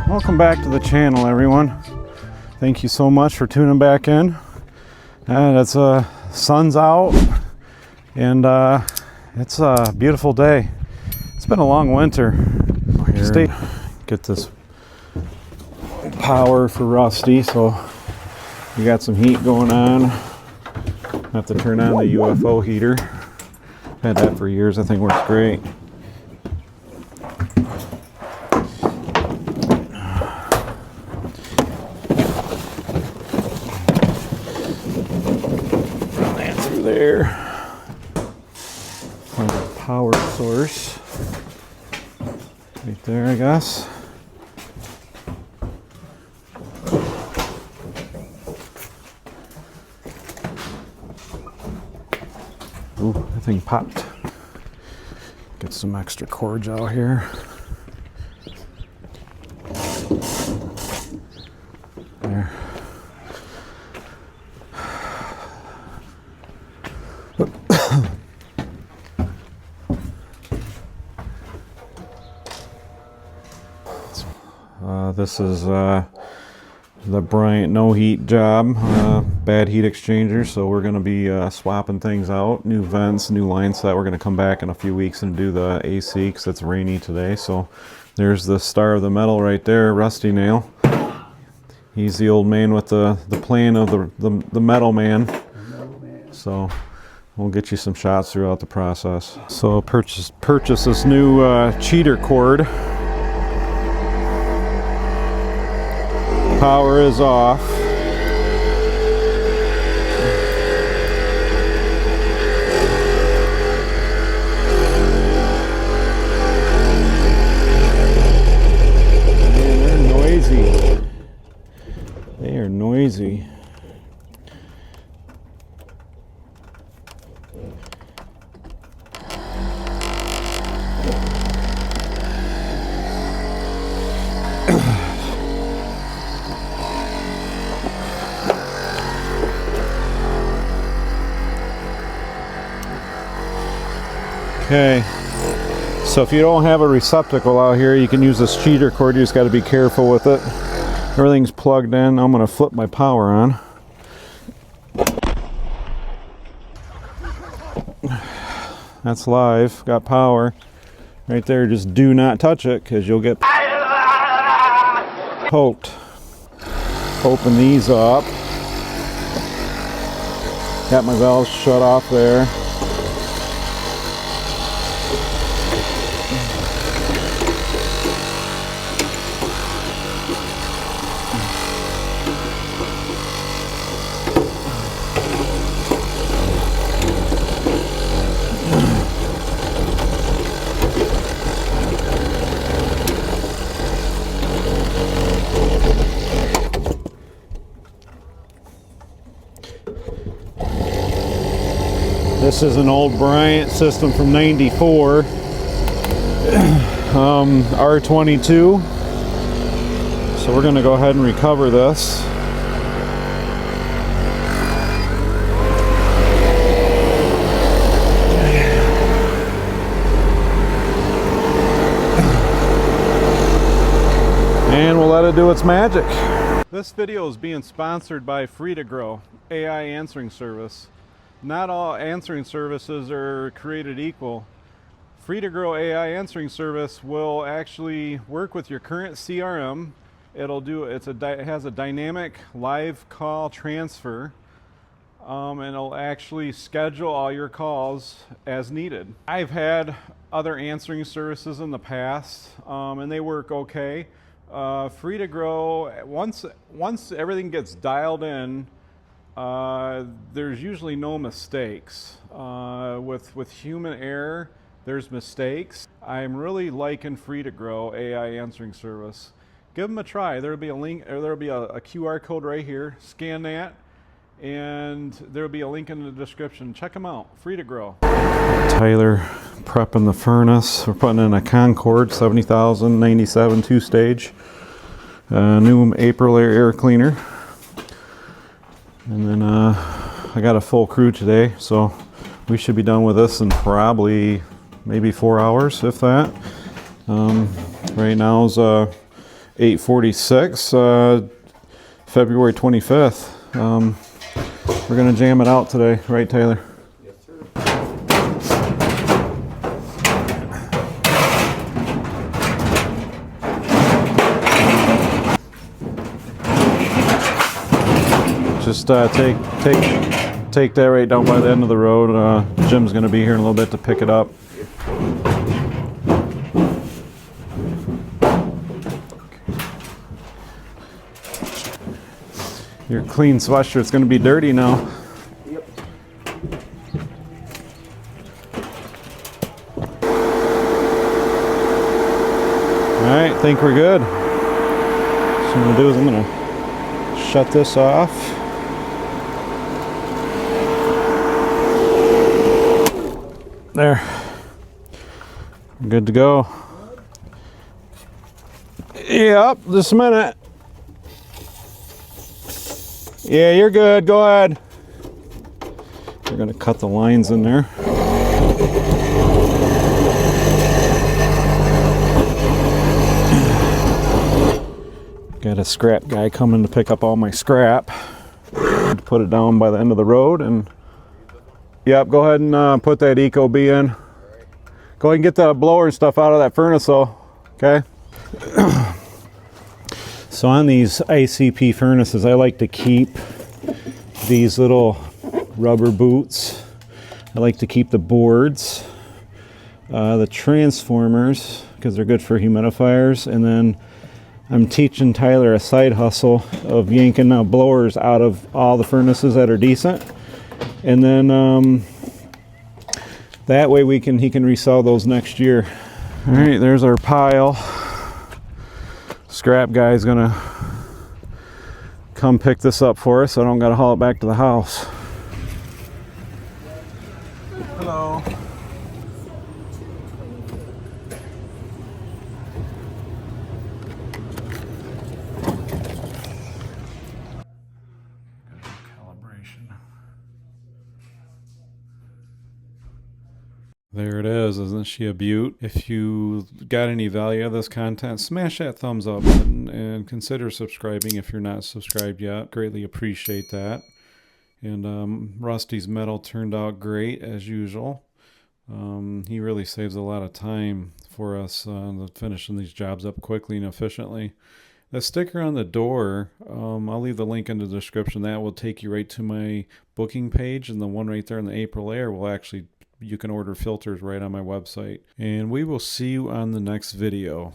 Welcome back to the channel, everyone. Thank you so much for tuning back in. And it's sun's out, and it's a beautiful day. It's been a long winter. Get this power for Rusty, so we got some heat going on. Have to turn on the UFO heater. Had that for years. I think works great. There, our power source right there, I guess. Ooh, that thing popped. Get some extra cords out here. There. This is the Bryant no heat job, bad heat exchanger, so we're going to be swapping things out, new vents, new line set. We're going to come back in a few weeks and do the AC because it's rainy today. So there's the star of the metal right there, Rusty Nail. He's the old man with the plan of the metal man. So we'll get you some shots throughout the process. So purchase this new cheater cord. Power is off. Man, they're noisy. They are noisy. Okay, so if you don't have a receptacle out here, you can use this cheater cord. You just got to be careful with it. Everything's plugged in. I'm going to flip my power on. That's live. Got power right there. Just do not touch it because you'll get poked. Open these up. Got my valves shut off there. This is an old Bryant system from '94, R22. So we're going to go ahead and recover this. And we'll let it do its magic. This video is being sponsored by Free2Grow AI answering service. Not all answering services are created equal. Free2Grow AI answering service will actually work with your current CRM. It has a dynamic live call transfer, and it'll actually schedule all your calls as needed. I've had other answering services in the past, and they work okay. Free2Grow, once everything gets dialed in, there's usually no mistakes. With human error, there's mistakes. I'm really liking Free2Grow AI answering service. Give them a try. There'll be a link, or there'll be a QR code right here. Scan that, and there'll be a link in the description. Check them out. Free2Grow. Tyler prepping the furnace. We're putting in a Concord 70,000 97 2-stage new April air cleaner. And then I got a full crew today, so we should be done with this in probably maybe 4 hours, if that. Right now is 8:46, February 25th. We're gonna jam it out today, right, Taylor? Yes, sir. Just take that right down by the end of the road. Jim's gonna be here in a little bit to pick it up. Your clean sweatshirt's gonna be dirty now. Yep. Alright, think we're good. So what I'm gonna do is I'm gonna shut this off. There. Good to go. Yep, just a minute. Yeah, you're good. Go ahead. We're gonna cut the lines in there. Got a scrap guy coming to pick up all my scrap. Put it down by the end of the road and yep, go ahead and put that Eco B in. Go ahead and get the blower and stuff out of that furnace though, okay? So on these ICP furnaces, I like to keep these little rubber boots. I like to keep the boards, the transformers, because they're good for humidifiers. And then I'm teaching Tyler a side hustle of yanking blowers out of all the furnaces that are decent. And then that way he can resell those next year. All right, there's our pile. Scrap guy's gonna come pick this up for us so I don't gotta haul it back to the house. Hello. Calibration. There it is. Isn't she a beaut? If you got any value out of this content, smash that thumbs up button and consider subscribing if you're not subscribed yet. Greatly appreciate that. And Rusty's metal turned out great as usual. He really saves a lot of time for us finishing these jobs up quickly and efficiently. The sticker on the door, I'll leave the link in the description. That will take you right to my booking page, and the one right there in the April Air will actually, you can order filters right on my website. And we will see you on the next video.